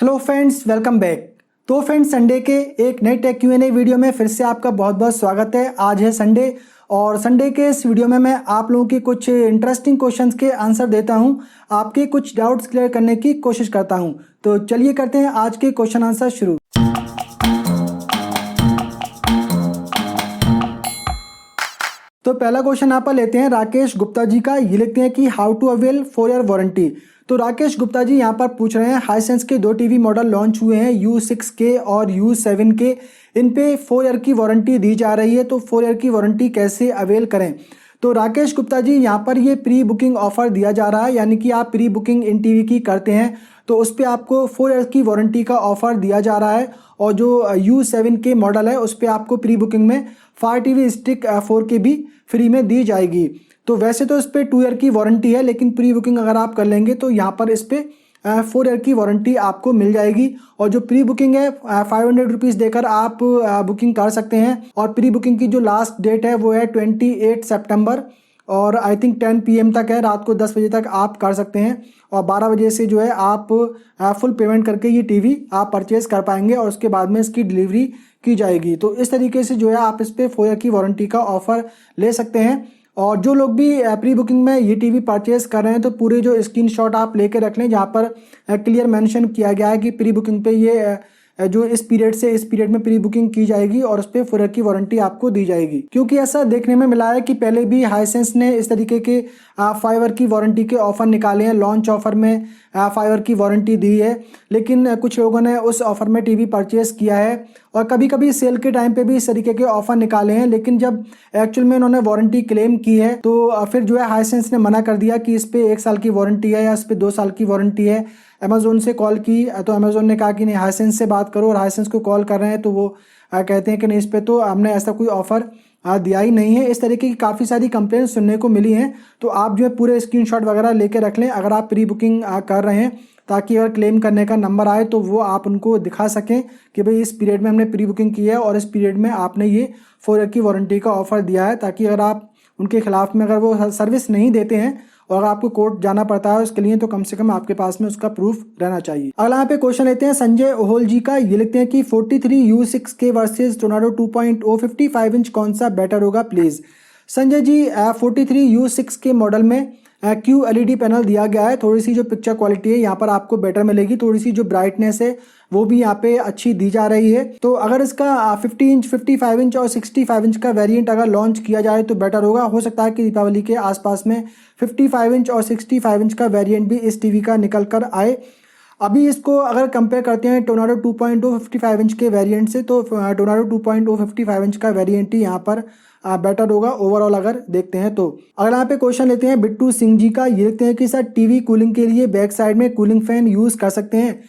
Hello friends, welcome back. तो friends, Sunday के एक नए टेक Q&A वीडियो में फिर से आपका बहुत बहुत स्वागत है। आज है संडे और संडे के इस वीडियो में मैं आप लोगों की कुछ इंटरेस्टिंग क्वेश्चंस के आंसर देता हूं, आपके कुछ डाउट्स क्लियर करने की कोशिश करता हूं। तो चलिए करते हैं आज के क्वेश्चन आंसर शुरू। तो पहला क्वेश्चन यहाँ पर लेते हैं राकेश गुप्ता जी का। ये लिखते हैं कि how to avail 4 year warranty. तो राकेश गुप्ता जी यहाँ पर पूछ रहे हैं, हाईसेंस के 2 टीवी मॉडल लॉन्च हुए हैं, U6K और U7K। इन पे 4 ईयर की वारंटी दी जा रही है, तो 4 ईयर की वारंटी कैसे अवेल करें। तो राकेश गुप्ता जी, यहाँ पर ये प्री बुकिंग ऑफर दिया जा रहा है, यानी कि आप प्री बुकिंग इन टीवी की करते हैं तो उस पर आपको 4 ईयर की वारंटी का ऑफर दिया जा रहा है। और जो U7K मॉडल है उस पर आपको प्री बुकिंग में फायर टीवी स्टिक 4K भी फ्री में दी जाएगी। तो वैसे तो इस पर 2 ईयर की वारंटी है, लेकिन प्री बुकिंग अगर आप कर लेंगे तो यहाँ पर इस पर 4 ईयर की वारंटी आपको मिल जाएगी। और जो प्री बुकिंग है 500 रुपीज़ देकर आप बुकिंग कर सकते हैं। और प्री बुकिंग की जो लास्ट डेट है वो है 28 सितंबर और आई थिंक 10 PM तक है, रात को 10 बजे तक आप कर सकते हैं। और 12 बजे से जो है आप फुल पेमेंट करके ये टीवी आप परचेज़ कर पाएंगे और उसके बाद में इसकी डिलीवरी की जाएगी। तो इस तरीके से जो है आप इस पर 4 ईयर की वारंटी का ऑफ़र ले सकते हैं। और जो लोग भी प्री बुकिंग में ये टीवी परचेज़ कर रहे हैं तो पूरे जो स्क्रीनशॉट आप लेके रख लें, जहाँ पर क्लियर मेंशन किया गया है कि प्री बुकिंग पे ये जो इस पीरियड से इस पीरियड में प्री बुकिंग की जाएगी और उस पर 4 ईयर की वारंटी आपको दी जाएगी। क्योंकि ऐसा देखने में मिला है कि पहले भी हाईसेंस ने इस तरीके के 5 ईयर की वारंटी के ऑफर निकाले हैं, लॉन्च ऑफर में 5 ईयर की वारंटी दी है, लेकिन कुछ लोगों ने उस ऑफर में टीवी परचेज़ किया है। और कभी कभी सेल के टाइम पे भी इस तरीके के ऑफर निकाले हैं, लेकिन जब एक्चुअल में उन्होंने वारंटी क्लेम की है तो फिर जो है हाईसेंस ने मना कर दिया कि इस पे 1 साल की वारंटी है या इस पे 2 साल की वारंटी है। अमेज़ोन से कॉल की तो अमेज़ोन ने कहा कि नहीं, हाईसेंस से बात करो, और हाईसेंस को कॉल कर रहे हैं तो वो कहते हैं कि नहीं, इस पे तो हमने ऐसा कोई ऑफर दिया ही नहीं है। इस तरीके की काफ़ी सारी कंप्लेंट सुनने को मिली हैं। तो आप जो है पूरे स्क्रीनशॉट वगैरह लेके रख लें अगर आप प्री बुकिंग कर रहे हैं, ताकि अगर क्लेम करने का नंबर आए तो वो आप उनको दिखा सकें कि भाई इस पीरियड में हमने प्री बुकिंग की है और इस पीरियड में आपने ये 4 ईयर की वारंटी का ऑफर दिया है। ताकि अगर आप उनके खिलाफ में अगर वो सर्विस नहीं देते हैं और अगर आपको कोर्ट जाना पड़ता है उसके लिए, तो कम से कम आपके पास में उसका प्रूफ रहना चाहिए। अगला यहाँ पे क्वेश्चन लेते हैं संजय ओहोल जी का। ये लिखते हैं कि 43 U6K वर्सेस टोर्नाडो 2.0 55 इंच कौन सा बेटर होगा please. Sanjay ji, 43 U6K model में QLED पैनल दिया गया है। थोड़ी सी जो पिक्चर क्वालिटी है यहाँ पर आपको बेटर मिलेगी, थोड़ी सी जो ब्राइटनेस है वो भी यहाँ पे अच्छी दी जा रही है। तो अगर इसका 50 इंच 55 इंच और 65 इंच का वेरिएंट अगर लॉन्च किया जाए तो बेटर होगा। हो सकता है कि दीपावली के आसपास में 55 इंच और 65 इंच का वेरिएंट भी इस टीवी का निकल कर आए। अभी इसको अगर कंपेयर करते हैं टोर्नाडो 2.0 55 इंच के वेरिएंट से, तो टोर्नाडो 2.0 55 इंच का वेरिएंट ही यहाँ पर बेटर होगा ओवरऑल अगर देखते हैं तो। अगर यहाँ पे क्वेश्चन लेते हैं बिट्टू सिंह जी का। ये लिखते हैं कि सर टीवी कूलिंग के लिए बैक साइड में कूलिंग फैन यूज़ कर सकते हैं।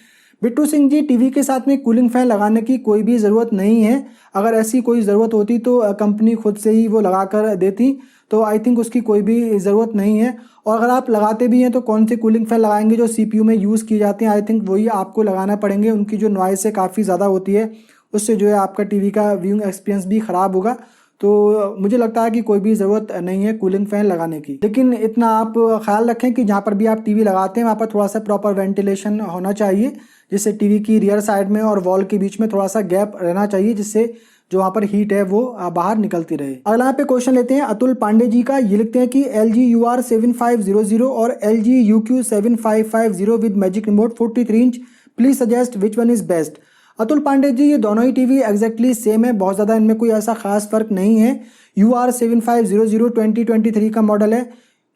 बिट्टू सिंह जी, टीवी के साथ में कूलिंग फैन लगाने की कोई भी ज़रूरत नहीं है। अगर ऐसी कोई ज़रूरत होती तो कंपनी खुद से ही वो लगा कर देती, तो आई थिंक उसकी कोई भी ज़रूरत नहीं है। और अगर आप लगाते भी हैं तो कौन से कूलिंग फैन लगाएंगे जो CPU में यूज़ किए जाते हैं, आई थिंक वही आपको लगाना पड़ेंगे। उनकी जो नॉइस है काफ़ी ज़्यादा होती है, उससे जो है आपका टीवी का व्यूइंग एक्सपीरियंस भी ख़राब होगा। तो मुझे लगता है कि कोई भी ज़रूरत नहीं है कूलिंग फ़ैन लगाने की। लेकिन इतना आप ख्याल रखें कि जहाँ पर भी आप टीवी लगाते हैं वहाँ पर थोड़ा सा प्रॉपर वेंटिलेशन होना चाहिए, जिससे टीवी की रियर साइड में और वॉल के बीच में थोड़ा सा गैप रहना चाहिए, जिससे जो वहाँ पर हीट है वो बाहर निकलती रहे। अगला यहाँ पे क्वेश्चन लेते हैं अतुल पांडे जी का। ये लिखते हैं कि LG UR7500 और LG UQ7550 with magic remote 43 inch, please suggest which one is best. Atul Pandey ji, ये दोनों ही टीवी एग्जैक्टली सेम है, बहुत ज़्यादा इनमें कोई ऐसा खास फर्क नहीं है। UR7500 2023 का मॉडल है,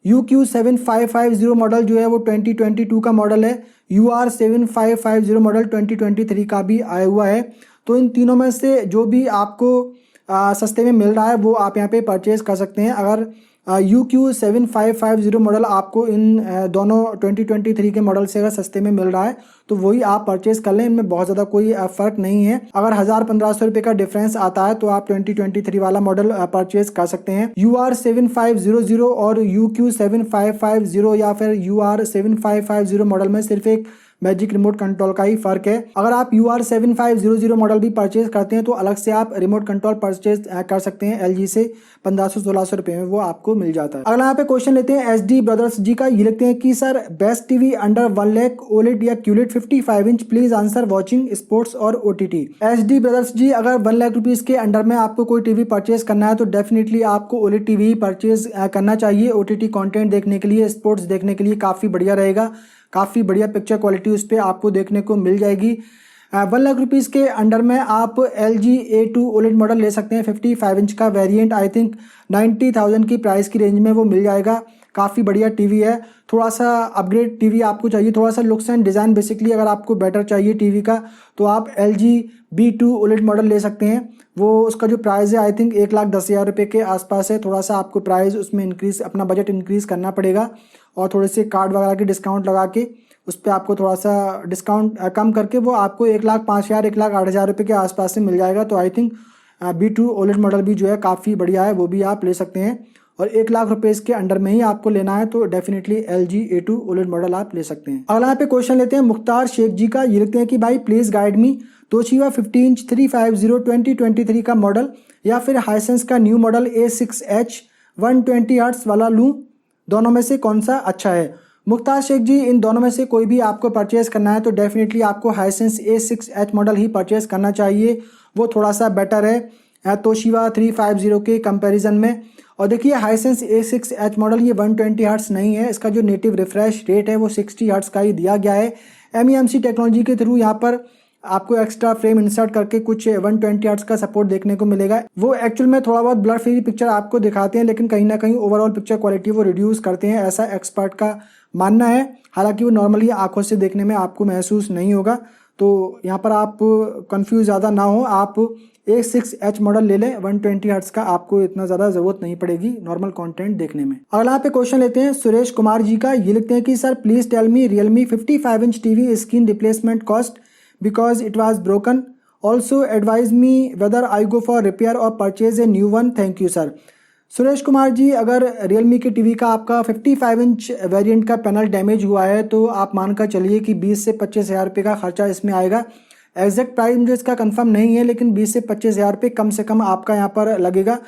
UQ7550 मॉडल जो है वो 2022 का मॉडल है, UR7550 मॉडल 2023 का भी आया हुआ है। तो इन तीनों में से जो भी आपको सस्ते में मिल रहा है वो आप यहाँ पे परचेज़ कर सकते हैं। अगर UQ7550 मॉडल आपको इन दोनों 2023 के मॉडल से अगर सस्ते में मिल रहा है तो वही आप परचेज़ कर लें, इनमें बहुत ज़्यादा कोई फ़र्क नहीं है। अगर 1000-1500 रुपये का डिफरेंस आता है तो आप 2023 वाला मॉडल परचेज़ कर सकते हैं। UR7500 और UQ7550 या फिर UR7550 मॉडल में सिर्फ एक मैजिक रिमोट कंट्रोल का ही फ़र्क है। अगर आप UR7500 मॉडल भी परचेज करते हैं तो अलग से आप रिमोट कंट्रोल परचेज कर सकते हैं LG से 1500-1600 रुपये में वो आपको मिल जाता है। अगला यहाँ पे क्वेश्चन लेते हैं SD ब्रदर्स जी का। ये लिखते हैं कि sir best TV under 1 lakh OLED या QLED 55 inch please answer watching sports और OTT। SD ब्रदर्स जी अगर 1 लाख रुपीज़ के अंडर में आपको कोई टीवी परचेज करना है तो डेफिनेटली आपको OLED टीवी ही परचेज करना चाहिए। OTT कंटेंट देखने के लिए, स्पोर्ट्स देखने के लिए काफ़ी बढ़िया रहेगा, काफ़ी बढ़िया पिक्चर क्वालिटी उस पर आपको देखने को मिल जाएगी। 1 लाख रुपीज़ के अंडर में आप LG A2 OLED मॉडल ले सकते हैं 55 इंच का वेरिएंट। आई थिंक 90,000 की प्राइस की रेंज में वो मिल जाएगा। काफ़ी बढ़िया टीवी है। थोड़ा सा अपग्रेड टीवी आपको चाहिए, थोड़ा सा लुक्स एंड डिज़ाइन बेसिकली अगर आपको बेटर चाहिए टीवी का तो आप LG B2 OLED मॉडल ले सकते हैं। वो उसका जो प्राइस है आई थिंक 1,10,000 रुपये के आसपास है। थोड़ा सा आपको प्राइस उसमें इंक्रीज़, अपना बजट इंक्रीज़ करना पड़ेगा और थोड़े से कार्ड वगैरह के डिस्काउंट लगा के उस पर आपको थोड़ा सा डिस्काउंट कम करके वो आपको 1,05,000 1,08,000 रुपये के आसपास से मिल जाएगा। तो I think B2 OLED model भी जो है काफ़ी बढ़िया है, वो भी आप ले सकते हैं। और 1 लाख रुपये इसके अंडर में ही आपको लेना है तो definitely LG A2 OLED model आप ले सकते हैं। अगला यहाँ पे क्वेश्चन लेते हैं मुख्तार शेख जी का। ये लिखते हैं कि भाई please guide me Toshiba 15 inch 350 2023 का मॉडल या फिर हाइसेंस का न्यू मॉडल A6H 120 हर्ट्ज वाला लूँ, दोनों में से कौन सा अच्छा है। मुख्तार शेख जी इन दोनों में से कोई भी आपको परचेज़ करना है तो डेफिनेटली आपको हाइसेंस A6H मॉडल ही परचेज़ करना चाहिए। वो थोड़ा सा बेटर है तोशिबा 350 के कंपैरिजन में। और देखिए हाइसेंस A6H मॉडल ये 120 हर्ट्ज नहीं है, इसका जो नेटिव रिफ्रेश रेट है वो 60 हर्ट्ज का ही दिया गया है। MEMC टेक्नोलॉजी के थ्रू यहाँ पर आपको एक्स्ट्रा फ्रेम इंसर्ट करके कुछ 120 हर्ट्ज का सपोर्ट देखने को मिलेगा। वो एक्चुअल में थोड़ा बहुत ब्लर फ्री पिक्चर आपको दिखाते हैं लेकिन कहीं ना कहीं ओवरऑल पिक्चर क्वालिटी वो रिड्यूस करते हैं, ऐसा एक्सपर्ट का मानना है। हालांकि वो नॉर्मली आंखों से देखने में आपको महसूस नहीं होगा, तो यहाँ पर आप कंफ्यूज ज़्यादा ना हो। आप A6H मॉडल ले लें, 120 हर्ट्ज का आपको इतना ज़्यादा ज़रूरत नहीं पड़ेगी नॉर्मल कंटेंट देखने में। अगला यहाँ पे क्वेश्चन लेते हैं सुरेश कुमार जी का। ये लिखते हैं कि sir please tell me Realme 55 inch TV screen replacement cost because it was broken, also advise me whether I go for repair और purchase a new one, thank you sir. Suresh Kumar ji अगर Realme के टीवी का आपका 55 inch variant का panel damage हुआ है तो आप मानकर चलिए कि 20 से 25,000 रुपये का खर्चा इसमें आएगा। एग्जैक्ट प्राइस मुझे इसका कंफर्म नहीं है लेकिन 20 से 25,000 रुपये कम से कम आपका यहाँ पर लगेगा।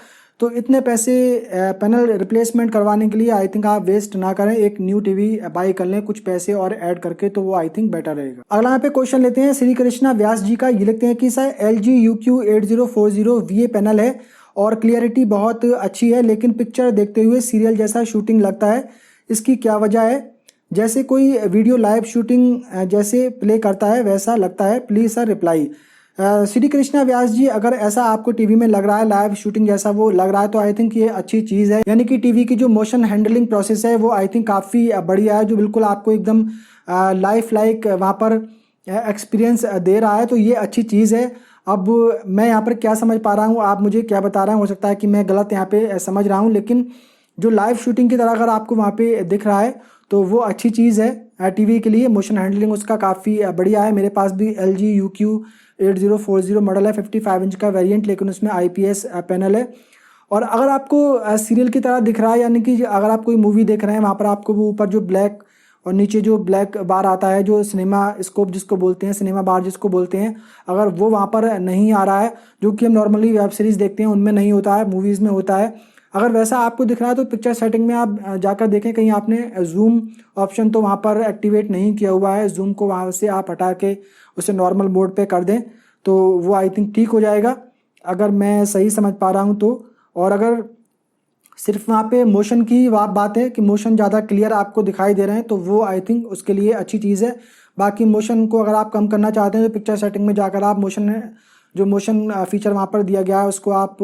तो इतने पैसे पैनल रिप्लेसमेंट करवाने के लिए आई थिंक आप वेस्ट ना करें, एक न्यू टीवी बाई कर लें कुछ पैसे और ऐड करके, तो वो आई थिंक बेटर रहेगा। अगला यहाँ पे क्वेश्चन लेते हैं श्री कृष्णा व्यास जी का। ये लिखते हैं कि sir LG UQ8040 VA panel है और क्लियरिटी बहुत अच्छी है लेकिन पिक्चर देखते हुए सीरियल जैसा शूटिंग लगता है, इसकी क्या वजह है? जैसे कोई वीडियो लाइव शूटिंग जैसे प्ले करता है वैसा लगता है, please sir reply. Shri Krishna Vyas ji अगर ऐसा आपको टीवी में लग रहा है लाइव शूटिंग जैसा वो लग रहा है तो आई थिंक ये अच्छी चीज़ है। यानी कि टीवी की जो मोशन हैंडलिंग प्रोसेस है वो आई थिंक काफ़ी बढ़िया है, जो बिल्कुल आपको एकदम लाइफ लाइक वहाँ पर एक्सपीरियंस दे रहा है, तो ये अच्छी चीज़ है। अब मैं यहाँ पर क्या समझ पा रहा हूँ, आप मुझे क्या बता रहे हैं, हो सकता है कि मैं गलत यहाँ पे समझ रहा हूँ, लेकिन जो लाइव शूटिंग की तरह अगर आपको वहाँ पे दिख रहा है तो वो अच्छी चीज़ है। टीवी के लिए मोशन हैंडलिंग उसका काफ़ी बढ़िया है। मेरे पास भी LG UQ8040 मॉडल है 55 इंच का वेरिएंट, लेकिन उसमें IPS पैनल है। और अगर आपको सीरियल की तरह दिख रहा है, यानी कि अगर आप कोई मूवी देख रहे हैं वहाँ पर आपको वो ऊपर जो ब्लैक और नीचे जो ब्लैक बार आता है, जो सिनेमा स्कोप जिसको बोलते हैं, सिनेमा बार जिसको बोलते हैं, अगर वो वहाँ पर नहीं आ रहा है, जो कि हम नॉर्मली वेब सीरीज़ देखते हैं उनमें नहीं होता है, मूवीज़ में होता है, अगर वैसा आपको दिख रहा है तो पिक्चर सेटिंग में आप जाकर देखें कहीं आपने जूम ऑप्शन तो वहाँ पर एक्टिवेट नहीं किया हुआ है। जूम को वहाँ से आप हटा के उसे नॉर्मल मोड पे कर दें तो वो आई थिंक ठीक हो जाएगा, अगर मैं सही समझ पा रहा हूँ तो। और अगर सिर्फ वहाँ पे मोशन की बात है कि मोशन ज़्यादा क्लियर आपको दिखाई दे रहे हैं तो वो आई थिंक उसके लिए अच्छी चीज़ है। बाकी मोशन को अगर आप कम करना चाहते हैं तो पिक्चर सेटिंग में जाकर आप मोशन फीचर वहाँ पर दिया गया है उसको आप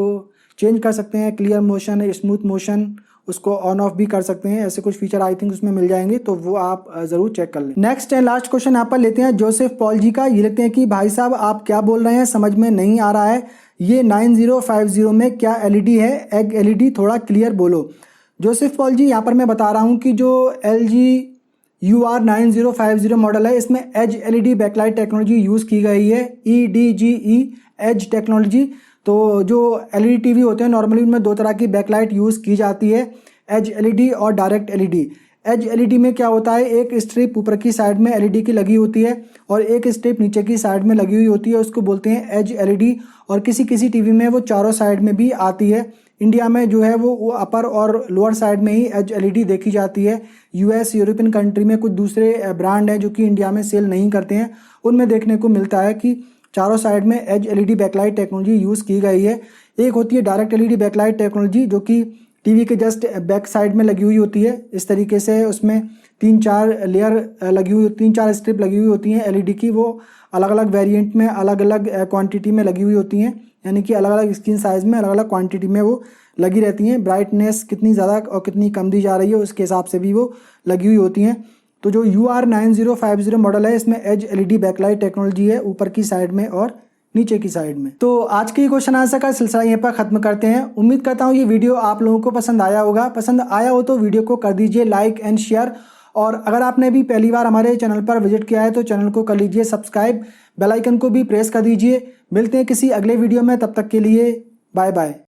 चेंज कर सकते हैं। क्लियर मोशन, स्मूथ मोशन, उसको ऑन ऑफ भी कर सकते हैं। ऐसे कुछ फीचर आई थिंक उसमें मिल जाएंगे, तो वो आप ज़रूर चेक कर लें। नेक्स्ट एंड लास्ट क्वेश्चन यहाँ पर लेते हैं जोसेफ पॉल जी का। ये लिखते हैं कि भाई साहब आप क्या बोल रहे हैं, समझ में नहीं आ रहा है, ये 9050 में क्या LED है, एग LED, थोड़ा क्लियर बोलो। जोसेफ पॉल जी यहाँ पर मैं बता रहा हूँ कि जो LG UR9050 मॉडल है इसमें edge LED backlight technology use की गई है, EDGE एज टेक्नोलॉजी। तो जो LED टीवी होते हैं नॉर्मली उनमें दो तरह की बैकलाइट यूज़ की जाती है, एज LED और डायरेक्ट LED। एज एलईडी में क्या होता है, एक स्ट्रिप ऊपर की साइड में एलईडी की लगी होती है और एक स्ट्रिप नीचे की साइड में लगी हुई होती है, उसको बोलते हैं एज एलईडी। और किसी किसी टीवी में वो चारों साइड में भी आती है। इंडिया में जो है वो अपर और लोअर साइड में ही एज एलईडी देखी जाती है। यूएस, यूरोपियन कंट्री में कुछ दूसरे ब्रांड हैं जो कि इंडिया में सेल नहीं करते हैं, उनमें देखने को मिलता है कि चारों साइड में edge LED backlight technology use की गई है। एक होती है डायरेक्ट एलईडी बैकलाइट टेक्नोलॉजी, जो कि टीवी के जस्ट बैक साइड में लगी हुई होती है। इस तरीके से उसमें 3-4 लेयर लगी हुई, 3-4 स्ट्रिप लगी हुई होती हैं एलईडी की। वो अलग अलग वेरिएंट में, अलग अलग क्वांटिटी में लगी हुई होती हैं, यानी कि अलग अलग स्क्रीन साइज़ में, अलग अलग क्वांटिटी में वो लगी रहती हैं। ब्राइटनेस कितनी ज़्यादा और कितनी कम दी जा रही है उसके हिसाब से भी वो लगी हुई होती हैं। तो जो UR9050 मॉडल है, इसमें एज एलईडी बैकलाइट टेक्नोलॉजी है ऊपर की साइड में और नीचे की साइड में। तो आज के क्वेश्चन आंसर का सिलसिला यहीं पर खत्म करते हैं। उम्मीद करता हूँ ये वीडियो आप लोगों को पसंद आया होगा। पसंद आया हो तो वीडियो को कर दीजिए लाइक एंड शेयर, और अगर आपने भी पहली बार हमारे चैनल पर विजिट किया है तो चैनल को कर लीजिए सब्सक्राइब, बेल आइकन को भी प्रेस कर दीजिए। मिलते हैं किसी अगले वीडियो में, तब तक के लिए बाय बाय।